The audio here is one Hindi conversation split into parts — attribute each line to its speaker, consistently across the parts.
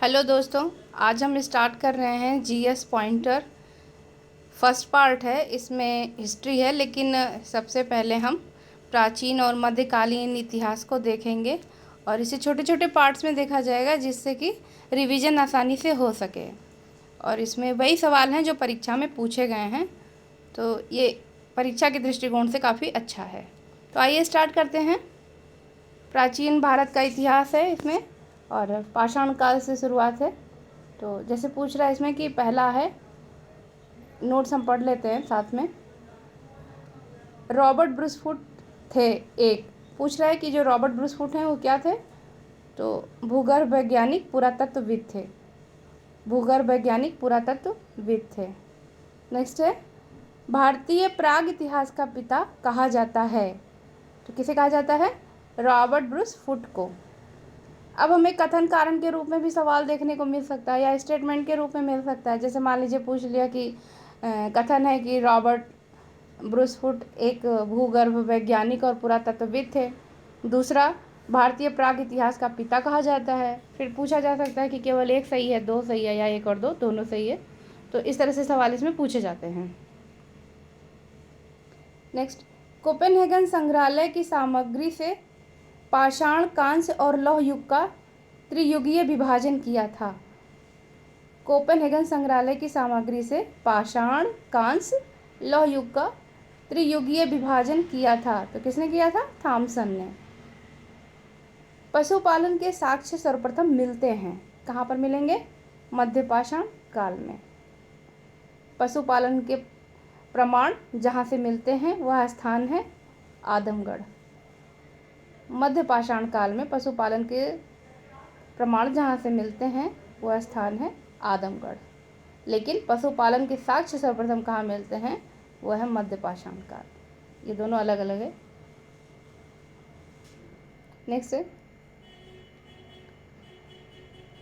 Speaker 1: हेलो दोस्तों, आज हम स्टार्ट कर रहे हैं जीएस पॉइंटर। फर्स्ट पार्ट है, इसमें हिस्ट्री है, लेकिन सबसे पहले हम प्राचीन और मध्यकालीन इतिहास को देखेंगे और इसे छोटे छोटे पार्ट्स में देखा जाएगा जिससे कि रिवीजन आसानी से हो सके। और इसमें वही सवाल हैं जो परीक्षा में पूछे गए हैं, तो ये परीक्षा के दृष्टिकोण से काफ़ी अच्छा है। तो आइए स्टार्ट करते हैं। प्राचीन भारत का इतिहास है इसमें और पाषाण काल से शुरुआत है। तो जैसे पूछ रहा है इसमें कि पहला है, नोट्स हम पढ़ लेते हैं साथ में। रॉबर्ट ब्रूस थे एक। पूछ रहा है कि जो रॉबर्ट ब्रूस हैं वो क्या थे, तो भूगर्भ वैज्ञानिक पुरातत्वविद थे। भूगर्भ वैज्ञानिक पुरातत्वविद थे। नेक्स्ट है, भारतीय प्राग इतिहास का पिता कहा जाता है। तो किसे कहा जाता है? रॉबर्ट ब्रूस को। अब हमें कथन कारण के रूप में भी सवाल देखने को मिल सकता है या स्टेटमेंट के रूप में मिल सकता है। जैसे मान लीजिए पूछ लिया कि कथन है कि रॉबर्ट ब्रूस एक भूगर्भ वैज्ञानिक और पुरातत्वविद थे। दूसरा, भारतीय प्राग इतिहास का पिता कहा जाता है। फिर पूछा जा सकता है कि केवल एक सही है, दो सही है, या एक और दो दोनों सही है। तो इस तरह से सवाल इसमें पूछे जाते हैं। नेक्स्ट, कोपेनहेगन संग्रहालय की सामग्री से पाषाण, कांस्य और लौह युग का त्रियुगीय विभाजन किया था। कोपेनहेगन संग्रहालय की सामग्री से पाषाण, कांस्य, लौह युग का त्रियुगीय विभाजन किया था। तो किसने किया था? थॉमसन ने। पशुपालन के साक्ष्य सर्वप्रथम मिलते हैं। कहाँ पर मिलेंगे? मध्य पाषाण काल में। पशुपालन के प्रमाण जहाँ से मिलते हैं वह स्थान है आदमगढ़। मध्य पाषाण काल में पशुपालन के प्रमाण जहाँ से मिलते हैं वह स्थान है आदमगढ़। लेकिन पशुपालन के साक्ष्य सर्वप्रथम कहाँ मिलते हैं? वह है मध्य पाषाण काल। ये दोनों अलग अलग है। नेक्स्ट है,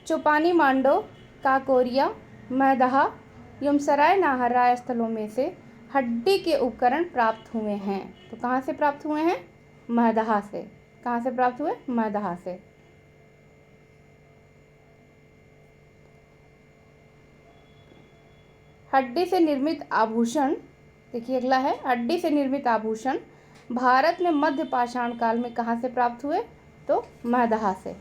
Speaker 1: चौपानी मांडो, काकोरिया, मैदहा, यमसराय नाहरराय स्थलों में से हड्डी के उपकरण प्राप्त हुए हैं। तो कहाँ से प्राप्त हुए हैं? मैदहा से। कहाँ से प्राप्त हुए? मैदहा से। हड्डी से निर्मित आभूषण, देखिए अगला है, हड्डी से निर्मित आभूषण भारत में मध्य पाषाण काल में कहाँ से प्राप्त हुए? तो मैदहा से।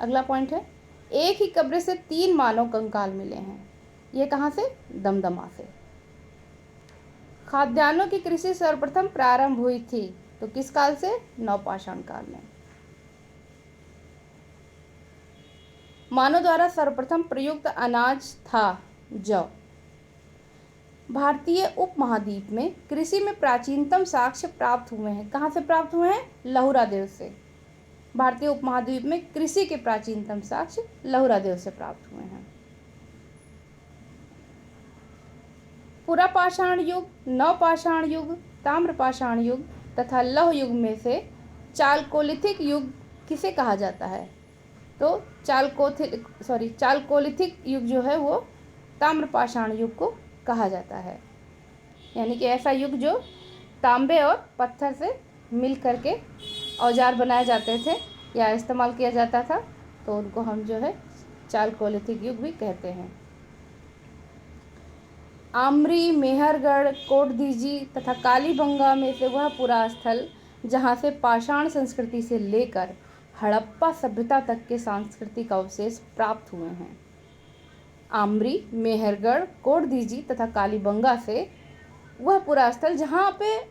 Speaker 1: अगला पॉइंट है, एक ही कब्र से 3 मानव कंकाल मिले हैं। ये कहाँ से? दमदमा से। खाद्यान्नों की कृषि सर्वप्रथम प्रारंभ हुई थी। तो किस काल से? नवपाषाण काल में। मानव द्वारा सर्वप्रथम प्रयुक्त अनाज था जौ। भारतीय उपमहाद्वीप में कृषि में प्राचीनतम साक्ष्य प्राप्त हुए हैं। कहाँ से प्राप्त हुए हैं? लहुरा देव से। भारतीय उपमहाद्वीप में कृषि के प्राचीनतम साक्ष्य लहुरा देव से प्राप्त हुए हैं। पुरापाषाण युग, नवपाषाण युग, ताम्रपाषाण युग तथा लौह युग में से चालकोलिथिक युग किसे कहा जाता है? तो चालकोलिथिक युग जो है वो ताम्रपाषाण युग को कहा जाता है। यानी कि ऐसा युग जो तांबे और पत्थर से मिल करके औजार बनाए जाते थे या इस्तेमाल किया जाता था, तो उनको हम जो है चालकोलिथिक युग भी कहते हैं। आमरी, मेहरगढ़, कोटदीजी तथा कालीबंगा में से वह पुरा स्थल जहाँ से पाषाण संस्कृति से लेकर हड़प्पा सभ्यता तक के सांस्कृतिक अवशेष प्राप्त हुए हैं। आमरी, मेहरगढ़, कोटदीजी तथा कालीबंगा से वह पुरा स्थल जहाँ पे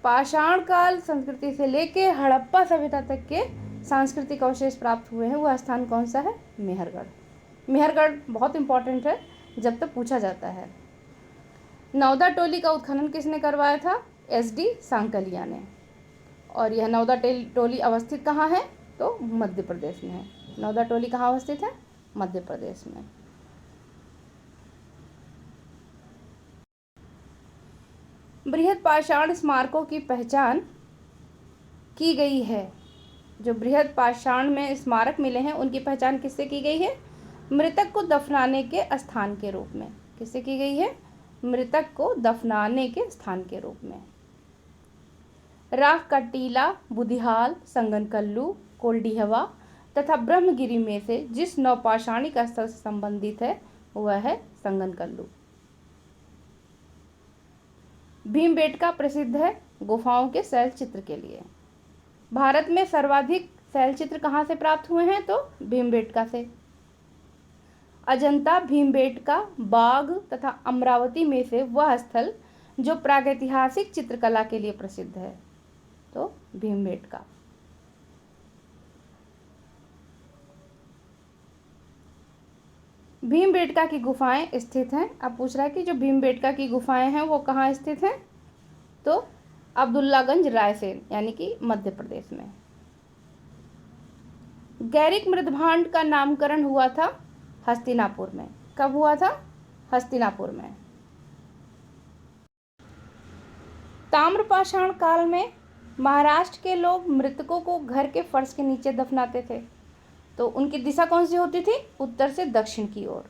Speaker 1: पाषाण काल संस्कृति से लेके हड़प्पा सभ्यता तक के सांस्कृतिक अवशेष प्राप्त हुए हैं, वह स्थान कौन सा है? मेहरगढ़। मेहरगढ़ बहुत इंपॉर्टेंट है, जब तक पूछा जाता है। नौदा टोली का उत्खनन किसने करवाया था? SD सांकलिया ने। और यह नौदा टोली अवस्थित कहाँ है? तो मध्य प्रदेश में है। नौदा टोली कहाँ अवस्थित है? मध्य प्रदेश में। बृहद पाषाण स्मारकों की पहचान की गई है। जो बृहद पाषाण में स्मारक मिले हैं उनकी पहचान किससे की गई है? मृतक को दफनाने के स्थान के रूप में। किससे की गई है? मृतक को दफनाने के स्थान के रूप में। राख का टीला, बुधिहाल, संगनकल्लू, कोल्डिहवा तथा ब्रह्मगिरी में से जिस नवपाषाणिक स्थल से संबंधित है वह है संगनकल्लू। भीमबेटका प्रसिद्ध है गुफाओं के शैल चित्र के लिए। भारत में सर्वाधिक शैल चित्र कहाँ से प्राप्त हुए हैं? तो भीमबेटका से। अजंता, भीमबेटका, बाघ तथा अमरावती में से वह स्थल जो प्रागैतिहासिक चित्रकला के लिए प्रसिद्ध है, तो भीमबेटका। भीमबेटका की गुफाएं स्थित हैं। अब पूछ रहा है कि जो भीमबेटका की गुफाएं हैं वो कहाँ स्थित हैं? तो अब्दुल्लागंज, रायसेन यानी कि मध्य प्रदेश में। गैरिक मृदभांड का नामकरण हुआ था हस्तिनापुर में। कब हुआ था? हस्तिनापुर में। ताम्रपाषाण काल में महाराष्ट्र के लोग मृतकों को घर के फर्श के नीचे दफनाते थे, तो उनकी दिशा कौन सी होती थी? उत्तर से दक्षिण की ओर।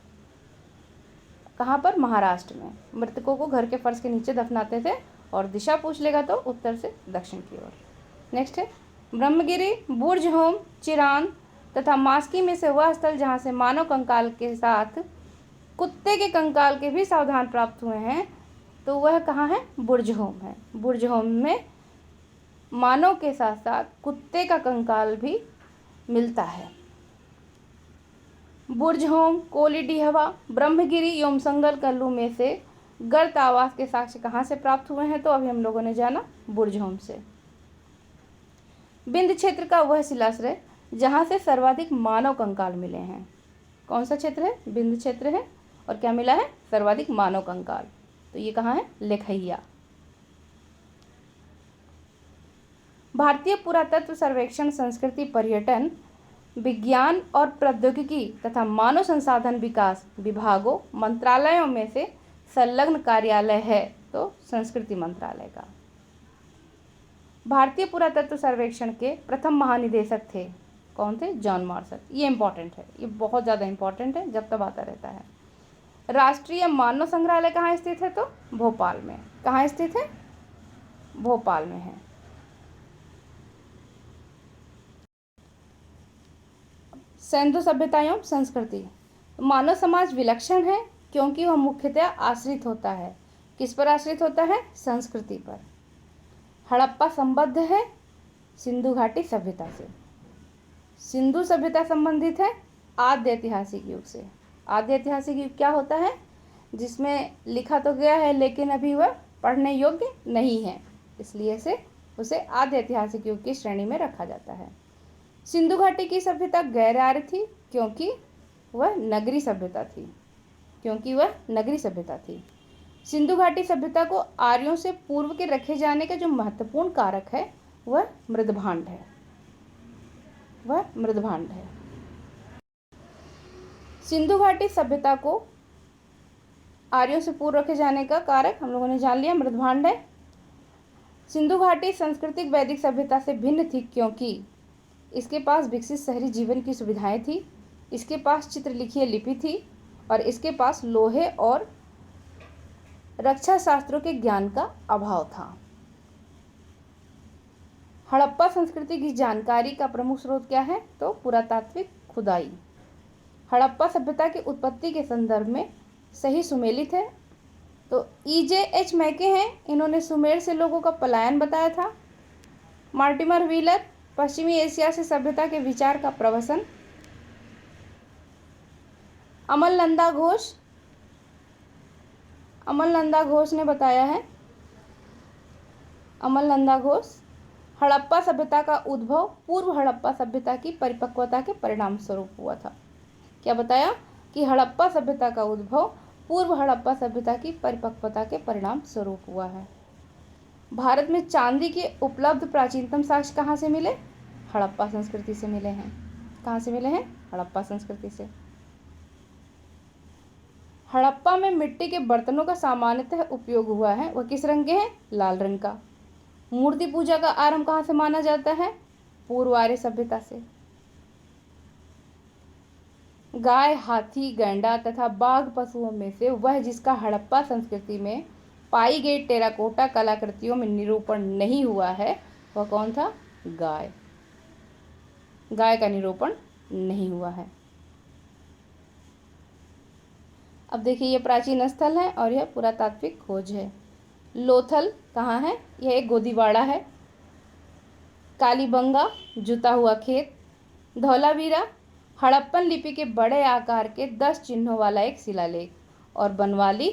Speaker 1: कहाँ पर? महाराष्ट्र में। मृतकों को घर के फर्श के नीचे दफनाते थे और दिशा पूछ लेगा तो उत्तर से दक्षिण की ओर। नेक्स्ट है ब्रह्मगिरी, बुर्ज होम, चिरान तथा मास्की में से वह स्थल जहाँ से मानव कंकाल के साथ कुत्ते के कंकाल के भी सावधान प्राप्त हुए हैं, तो वह कहाँ है? बुर्ज होम है। बुर्ज होम में मानव के साथ साथ कुत्ते का कंकाल भी मिलता है। बुर्ज होम, कोलीडीहवा, ब्रह्मगिरी एवं संगनकल्लू में से गर्त आवास के साक्ष्य कहाँ से प्राप्त हुए हैं? तो अभी हम लोगों ने जाना बुर्ज होम से। विंध्य क्षेत्र का वह शिलाश्रय जहाँ से सर्वाधिक मानव कंकाल मिले हैं, कौन सा क्षेत्र है? विंध्य क्षेत्र है। और क्या मिला है? सर्वाधिक मानव कंकाल। तो ये कहाँ है? लेखैया। भारतीय पुरातत्व सर्वेक्षण संस्कृति पर्यटन विज्ञान और प्रौद्योगिकी तथा मानव संसाधन विकास विभागों मंत्रालयों में से संलग्न कार्यालय है, तो संस्कृति मंत्रालय का। भारतीय पुरातत्व सर्वेक्षण के प्रथम महानिदेशक थे, कौन थे? John Marshall. ये इंपॉर्टेंट है, ये बहुत ज़्यादा इंपॉर्टेंट है, जब तब आता रहता है। राष्ट्रीय मानव संग्रहालय कहाँ स्थित है? तो भोपाल में। कहाँ स्थित है? भोपाल में है। सिंधु सभ्यता एवं संस्कृति। मानव समाज विलक्षण है क्योंकि वह मुख्यतः आश्रित होता है, किस पर आश्रित होता है? संस्कृति पर। हड़प्पा संबद्ध है सिंधु घाटी सभ्यता से। सिंधु सभ्यता संबंधित है आद्य ऐतिहासिक युग से। आद्य ऐतिहासिक युग क्या होता है? जिसमें लिखा तो गया है लेकिन अभी वह पढ़ने योग्य नहीं है, इसलिए से उसे आद्य ऐतिहासिक युग की श्रेणी में रखा जाता है। सिंधु घाटी की सभ्यता गैर आर्य थी क्योंकि वह नगरी सभ्यता थी। सिंधु घाटी सभ्यता को आर्यों से पूर्व के रखे जाने का जो महत्वपूर्ण कारक है वह मृदभांड है। सिंधु घाटी सभ्यता को आर्यों से पूर्व रखे जाने का कारक हम लोगों ने जान लिया, मृदभांड है। सिंधु घाटी सांस्कृतिक वैदिक सभ्यता से भिन्न थी क्योंकि इसके पास विकसित शहरी जीवन की सुविधाएं थी, इसके पास चित्रलिखित लिपि थी और इसके पास लोहे और रक्षा शास्त्रों के ज्ञान का अभाव था। हड़प्पा संस्कृति की जानकारी का प्रमुख स्रोत क्या है? तो पुरातात्विक खुदाई। हड़प्पा सभ्यता की उत्पत्ति के संदर्भ में सही सुमेलित है, तो E.J.H. मैके हैं, इन्होंने सुमेर से लोगों का पलायन बताया था। मार्टिमर व्हीलर, पश्चिमी एशिया से सभ्यता के विचार का प्रवसन। अमल नंदा घोष ने बताया है, हड़प्पा सभ्यता का उद्भव पूर्व हड़प्पा सभ्यता की परिपक्वता के परिणाम स्वरूप हुआ था। क्या बताया? कि हड़प्पा सभ्यता का उद्भव पूर्व हड़प्पा सभ्यता की परिपक्वता के परिणाम स्वरूप हुआ है। भारत में चांदी के उपलब्ध प्राचीनतम साक्ष्य कहाँ से मिले? हड़प्पा संस्कृति से मिले हैं। कहाँ से मिले हैं? हड़प्पा संस्कृति से। हड़प्पा में मिट्टी के बर्तनों का सामान्यतः उपयोग हुआ है, वह किस रंग के हैं? लाल रंग का। मूर्ति पूजा का आरंभ कहाँ से माना जाता है? पूर्व आर्य सभ्यता से। गाय, हाथी, गैंडा तथा बाघ पशुओं में से वह जिसका हड़प्पा संस्कृति में पाई गई टेराकोटा कलाकृतियों में निरूपण नहीं हुआ है वह कौन था? गाय। गाय का निरूपण नहीं हुआ है। अब देखिए ये प्राचीन स्थल है और यह पुरातात्विक खोज है। लोथल कहाँ है? यह एक गोदीवाड़ा है। कालीबंगा जुता हुआ खेत। धौलावीरा हड़प्पन लिपि के बड़े आकार के 10 चिन्हों वाला एक शिलालेख। और बनवाली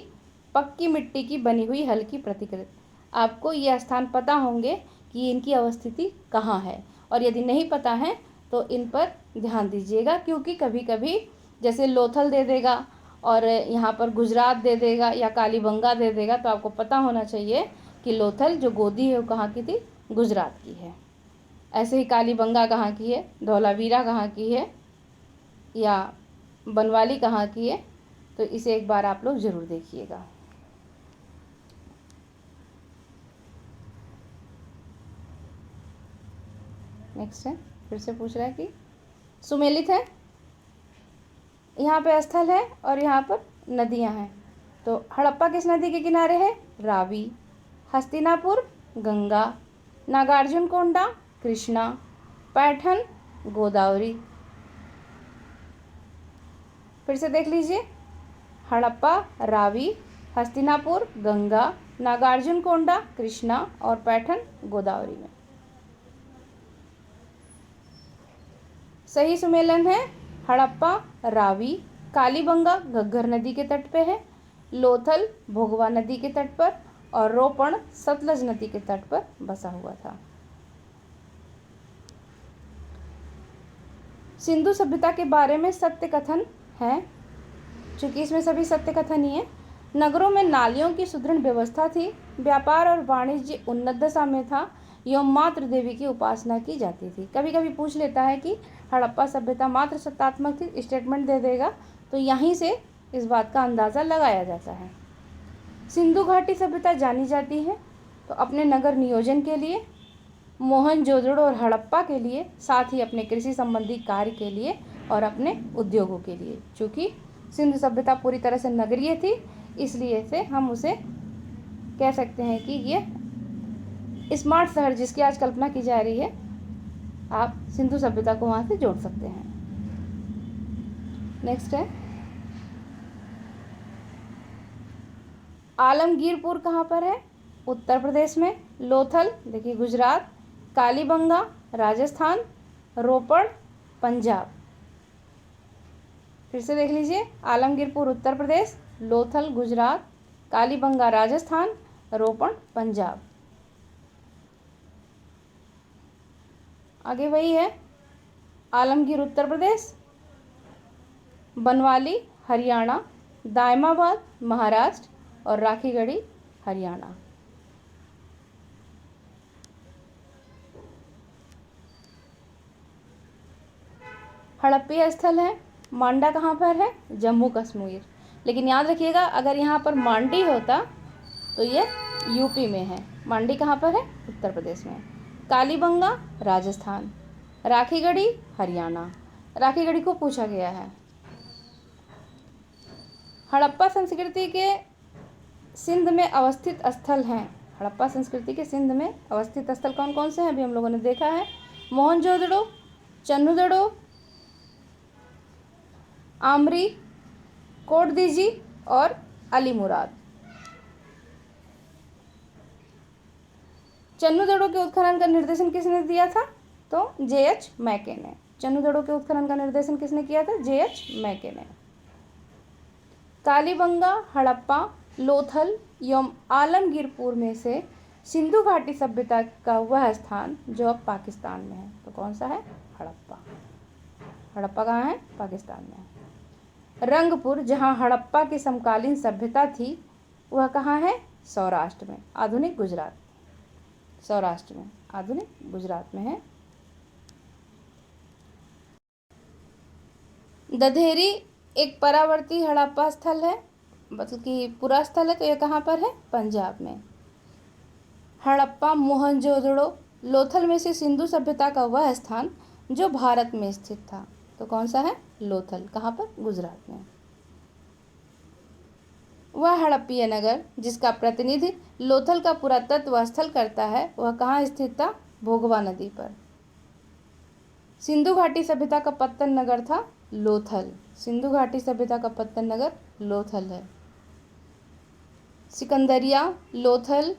Speaker 1: पक्की मिट्टी की बनी हुई हल्की प्रतिकृति। आपको ये स्थान पता होंगे कि इनकी अवस्थिति कहाँ है, और यदि नहीं पता है तो इन पर ध्यान दीजिएगा, क्योंकि कभी कभी जैसे लोथल दे देगा और यहाँ पर गुजरात दे देगा या कालीबंगा दे देगा, तो आपको पता होना चाहिए कि लोथल जो गोदी है वो कहाँ की थी? गुजरात की है। ऐसे ही कालीबंगा कहाँ की है, धौलावीरा कहाँ की है, या बनवाली कहाँ की है, तो इसे एक बार आप लोग ज़रूर देखिएगा। नेक्स्ट है, फिर से पूछ रहा है कि सुमेलित है, यहाँ पे स्थल है और यहाँ पर नदियाँ हैं। तो हड़प्पा किस नदी के किनारे है? रावी। हस्तिनापुर गंगा। नागार्जुन कोंडा कृष्णा। पैठन गोदावरी। फिर से देख लीजिए, हड़प्पा रावी, हस्तिनापुर गंगा, नागार्जुन कोंडा कृष्णा और पैठन गोदावरी में। सही सुमेलन है हड़प्पा रावी, कालीबंगा घग्गर नदी के तट पे है, लोथल भोगवा नदी के तट पर और रोपण सतलज नदी के तट पर बसा हुआ था। सिंधु सभ्यता के बारे में सत्य कथन है, चूंकि इसमें सभी सत्य कथन ही है। नगरों में नालियों की सुदृढ़ व्यवस्था थी, व्यापार और वाणिज्य उन्नत दशा में था, एवं मातृ देवी की उपासना की जाती थी। कभी कभी पूछ लेता है कि हड़प्पा सभ्यता मात्र सत्तात्मक थी, स्टेटमेंट दे देगा, तो यहीं से इस बात का अंदाज़ा लगाया जाता है। सिंधु घाटी सभ्यता जानी जाती है तो अपने नगर नियोजन के लिए, मोहनजोदड़ो और हड़प्पा के लिए, साथ ही अपने कृषि संबंधी कार्य के लिए और अपने उद्योगों के लिए। चूँकि सिंधु सभ्यता पूरी तरह से नगरीय थी, इसलिए से हम उसे कह सकते हैं कि ये स्मार्ट शहर जिसकी आज कल्पना की जा रही है, आप सिंधु सभ्यता को वहाँ से जोड़ सकते हैं। नेक्स्ट है, आलमगीरपुर कहाँ पर है? उत्तर प्रदेश में। लोथल देखिए गुजरात। कालीबंगा राजस्थान। रोपड़ पंजाब। फिर से देख लीजिए, आलमगीरपुर उत्तर प्रदेश, लोथल गुजरात, कालीबंगा राजस्थान, रोपड़ पंजाब। आगे वही है, आलमगीर उत्तर प्रदेश, बनवाली हरियाणा, दायमाबाद महाराष्ट्र और राखीगढ़ी हरियाणा। हड़प्पीय स्थल है, मांडा कहाँ पर है? जम्मू कश्मीर। लेकिन याद रखिएगा, अगर यहाँ पर मांडी होता तो ये यूपी में है। मांडी कहाँ पर है? उत्तर प्रदेश में। कालीबंगा राजस्थान, राखीगढ़ी हरियाणा। राखीगढ़ी को पूछा गया है। हड़प्पा संस्कृति के सिंध में अवस्थित स्थल हैं। हड़प्पा संस्कृति के सिंध में अवस्थित स्थल कौन कौन से हैं? अभी हम लोगों ने देखा है, मोहनजोदड़ो, चन्नुदड़ो, आमरी, कोटदीजी और अलीमुराद। चन्नुदड़ो के उत्खनन का निर्देशन किसने दिया था? तो जे.एच. मैके ने। चन्नुदड़ो के उत्खनन का निर्देशन किसने किया था? जे.एच. मैके ने। कालीबंगा, हड़प्पा, लोथल एवं आलमगीरपुर में से सिंधु घाटी सभ्यता का वह स्थान जो अब पाकिस्तान में है, तो कौन सा है? हड़प्पा। हड़प्पा कहाँ है? पाकिस्तान में है। रंगपुर, जहाँ हड़प्पा की समकालीन सभ्यता थी, वह कहाँ है? सौराष्ट्र में, आधुनिक गुजरात। सौराष्ट्र में, आधुनिक गुजरात में है। दधेरी एक परावर्ती हड़प्पा स्थल है, मतलब कि पूरा स्थल है, तो यह कहाँ पर है? पंजाब में। हड़प्पा, मोहनजोदड़ो, लोथल में से सिंधु सभ्यता का वह स्थान जो भारत में स्थित था, तो कौन सा है? लोथल। कहाँ पर? गुजरात में। वह हड़प्पीय नगर जिसका प्रतिनिधि लोथल का पुरातत्व स्थल करता है, वह कहाँ स्थित था? भोगवा नदी पर। सिंधु घाटी सभ्यता का पत्तन नगर था लोथल। सिंधु घाटी सभ्यता का पत्तन नगर लोथल है। सिकंदरिया, लोथल,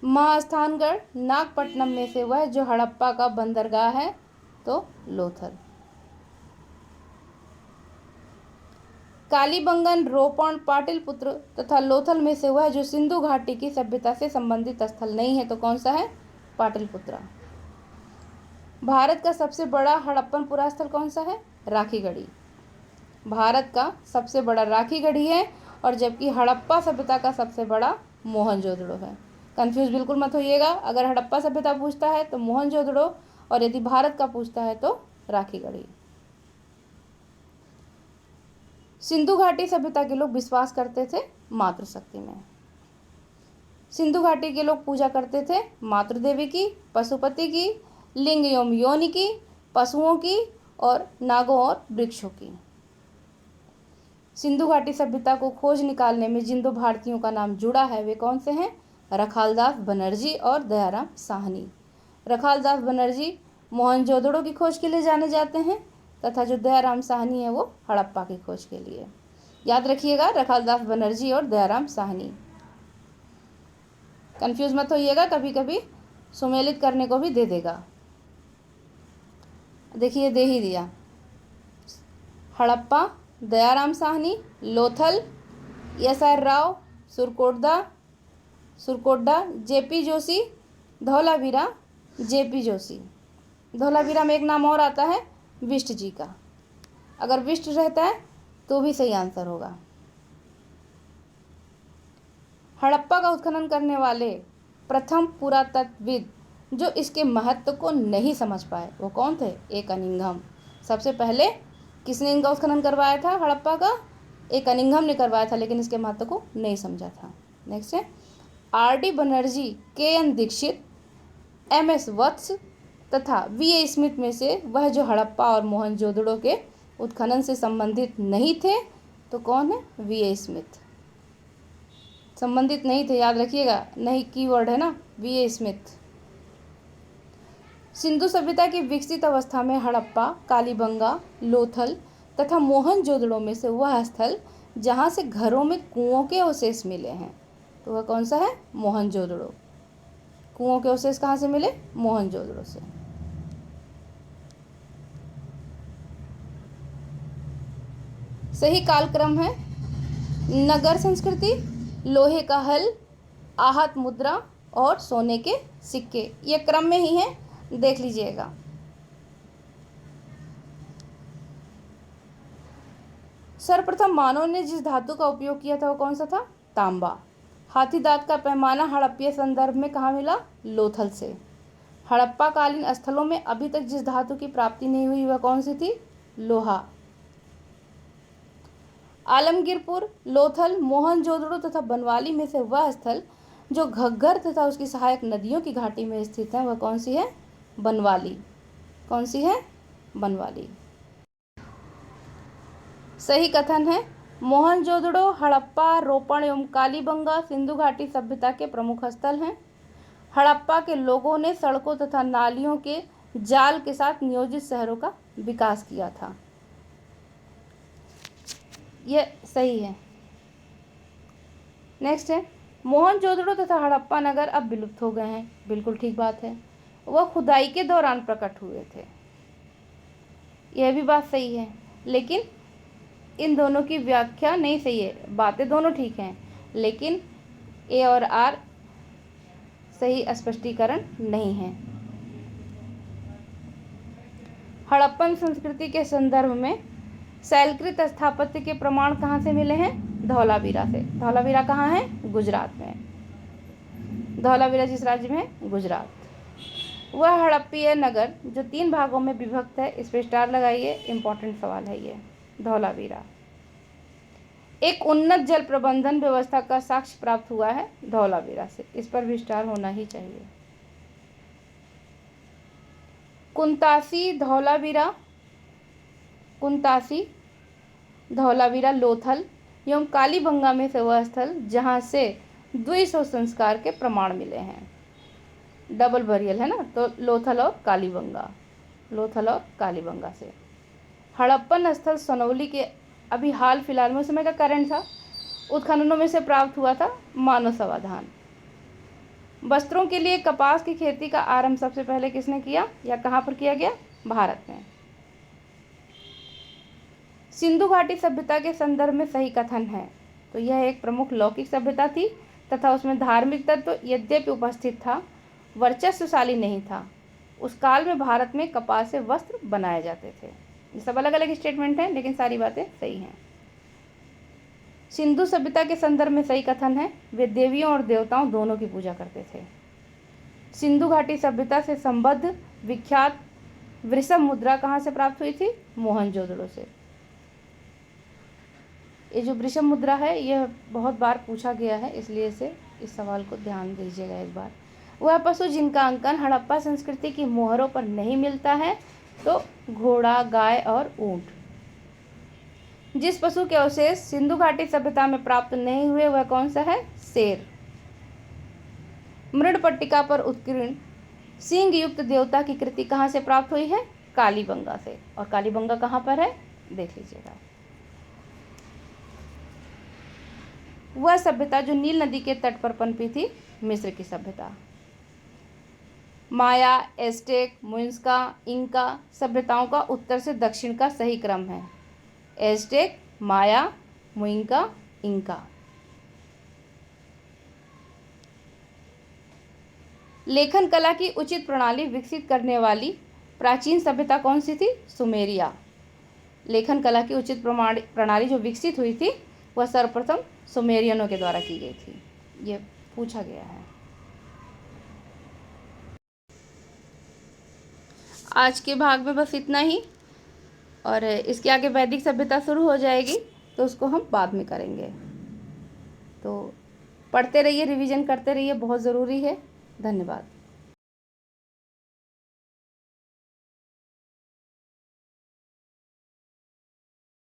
Speaker 1: महास्थानगढ़, नागपट्टनम में से वह जो हड़प्पा का बंदरगाह है तो लोथल। कालीबंगन, रोपण, पाटलिपुत्र तथा लोथल में से वह जो सिंधु घाटी की सभ्यता से संबंधित स्थल नहीं है तो कौन सा है? पाटलिपुत्र। भारत का सबसे बड़ा हड़प्पन पुरास्थल कौन सा है? राखीगढ़ी। भारत का सबसे बड़ा राखीगढ़ी है और जबकि हड़प्पा सभ्यता का सबसे बड़ा मोहनजोदड़ो है। कंफ्यूज बिल्कुल मत होइएगा, अगर हड़प्पा सभ्यता पूछता है तो मोहनजोदड़ो और यदि भारत का पूछता है तो राखीगढ़ी। सिंधु घाटी सभ्यता के लोग विश्वास करते थे मातृशक्ति में। सिंधु घाटी के लोग पूजा करते थे मातृदेवी की, पशुपति की, लिंग एवं योनि की, पशुओं की और नागों और वृक्षों की। सिंधु घाटी सभ्यता को खोज निकालने में जिन दो भारतीयों का नाम जुड़ा है वे कौन से हैं? रखालदास बनर्जी और दयाराम साहनी। रखालदास बनर्जी मोहनजोदड़ो की खोज के लिए जाने जाते हैं तथा जो दयाराम साहनी है वो हड़प्पा की खोज के लिए। याद रखिएगा, रखालदास बनर्जी और दयाराम साहनी। कंफ्यूज मत होइएगा, कभी कभी सुमेलित करने को भी दे देगा। देखिए दे ही दिया। Harappa Dayaram Sahni, Lothal SR Rao, Surkotada JP Joshi, Dholavira JP Joshi. Dholavira में एक नाम और आता है विष्ट जी का, अगर विष्ट रहता है तो भी सही आंसर होगा। हड़प्पा का उत्खनन करने वाले प्रथम पुरातत्वविद जो इसके महत्व को नहीं समझ पाए वो कौन थे? ए कनिंघम। सबसे पहले किसने इनका उत्खनन करवाया था हड़प्पा का? ए कनिंघम ने करवाया था, लेकिन इसके महत्व को नहीं समझा था। नेक्स्ट है RD Banerjee, KN Dixit, MS वत्स तथा VA स्मिथ में से वह जो हड़प्पा और मोहनजोदड़ो के उत्खनन से संबंधित नहीं थे तो कौन है? VA Smith. संबंधित नहीं थे, याद रखिएगा, नहीं कीवर्ड है ना, VA स्मिथ। सिंधु सभ्यता की विकसित अवस्था में हड़प्पा, कालीबंगा, लोथल तथा मोहनजोदड़ो में से वह स्थल जहाँ से घरों में कुओं के अवशेष मिले हैं तो वह कौन सा है? मोहनजोदड़ो। कुओं के अवशेष कहाँ से मिले? मोहनजोदड़ो से। सही कालक्रम है नगर संस्कृति, लोहे का हल, आहत मुद्रा और सोने के सिक्के। ये क्रम में ही है, देख लीजिएगा। सर्वप्रथम मानव ने जिस धातु का उपयोग किया था वो कौन सा था? तांबा। हाथी दांत का पैमाना हड़प्पीय संदर्भ में कहाँ मिला? लोथल से। हड़प्पा कालीन स्थलों में अभी तक जिस धातु की प्राप्ति नहीं हुई वह कौन सी थी? लोहा। आलमगीरपुर, लोथल, मोहनजोदड़ो तथा बनवाली में से वह स्थल जो घग्गर तथा उसकी सहायक नदियों की घाटी में स्थित है वह कौन सी है? बनवाली। कौन सी है? बनवाली। सही कथन है मोहनजोदड़ो, हड़प्पा, रोपण एवं कालीबंगा सिंधु घाटी सभ्यता के प्रमुख स्थल हैं। हड़प्पा के लोगों ने सड़कों तथा नालियों के जाल के साथ नियोजित शहरों का विकास किया था। यह सही है। नेक्स्ट है मोहनजोदड़ो तथा हड़प्पा नगर अब विलुप्त हो गए हैं। बिल्कुल ठीक बात है, वह खुदाई के दौरान प्रकट हुए थे। यह भी बात सही है, लेकिन इन दोनों की व्याख्या नहीं सही है। बातें दोनों ठीक हैं, लेकिन A और R सही स्पष्टीकरण नहीं है। हड़प्पन संस्कृति के संदर्भ में शैलकृत स्थापत्य के प्रमाण कहाँ से मिले हैं? धौलावीरा से। धौलावीरा कहाँ है? गुजरात में। धौलावीरा जिस राज्य में है? गुजरात। वह हड़प्पीय नगर जो 3 भागों में विभक्त है, इस पर स्टार लगाइए, इंपॉर्टेंट सवाल है ये। धौलावीरा एक उन्नत जल प्रबंधन व्यवस्था का साक्ष्य प्राप्त हुआ है धौलावीरा से, इस पर भी स्टार होना ही चाहिए। कुंतासी, धौलावीरा, लोथल एवं कालीबंगा में से वह स्थल जहाँ से द्विसौ संस्कार के प्रमाण मिले हैं। डबल बरियल है ना, तो लोथल और कालीबंगा। लोथल और कालीबंगा से। हड़प्पन स्थल सोनौली के अभी हाल फिलहाल में उस समय का करंट था, उत्खननों में से प्राप्त हुआ था मानव समाधान। वस्त्रों के लिए कपास की खेती का आरंभ सबसे पहले किसने किया या कहाँ पर किया गया? भारत में। सिंधु घाटी सभ्यता के संदर्भ में सही कथन है, तो यह एक प्रमुख लौकिक सभ्यता थी तथा उसमें धार्मिक तत्व यद्यपि उपस्थित था, वर्चस्वशाली नहीं था। उस काल में भारत में कपास से वस्त्र बनाए जाते थे। ये सब अलग अलग स्टेटमेंट हैं, लेकिन सारी बातें सही हैं। सिंधु सभ्यता के संदर्भ में सही कथन है, वे देवियों और देवताओं दोनों की पूजा करते थे। सिंधु घाटी सभ्यता से संबद्ध विख्यात वृषभ मुद्रा कहाँ से प्राप्त हुई थी? मोहनजोदड़ो से। ये जो वृषभ मुद्रा है यह बहुत बार पूछा गया है, इसलिए से इस सवाल को ध्यान दीजिएगा एक बार। वह पशु जिनका अंकन हड़प्पा संस्कृति की मोहरों पर नहीं मिलता है, तो घोड़ा, गाय और ऊंट। जिस पशु के अवशेष सिंधु घाटी सभ्यता में प्राप्त नहीं हुए वह कौन सा है? शेर। मृणपट्टिका पर उत्कीर्ण सिंह युक्त देवता की कृति कहाँ से प्राप्त हुई है? कालीबंगा से। और कालीबंगा कहाँ पर है? देख लीजिएगा। वह सभ्यता जो नील नदी के तट पर पनपी थी, मिस्र की सभ्यता। माया, एज़टेक, मुइज्का, इंका सभ्यताओं का उत्तर से दक्षिण का सही क्रम है। एज़टेक, माया, मुइज्का, इंका। लेखन कला की उचित प्रणाली विकसित करने वाली प्राचीन सभ्यता कौन सी थी? सुमेरिया। लेखन कला की उचित प्रणाली जो विकसित हुई थी वह सर्वप्रथम सुमेरियनों के द्वारा की गई थी। ये पूछा गया है। आज के भाग में बस इतना ही, और इसके आगे वैदिक सभ्यता शुरू हो जाएगी, तो उसको हम बाद में करेंगे। तो पढ़ते रहिए, रिवीजन करते रहिए, बहुत ज़रूरी है। धन्यवाद।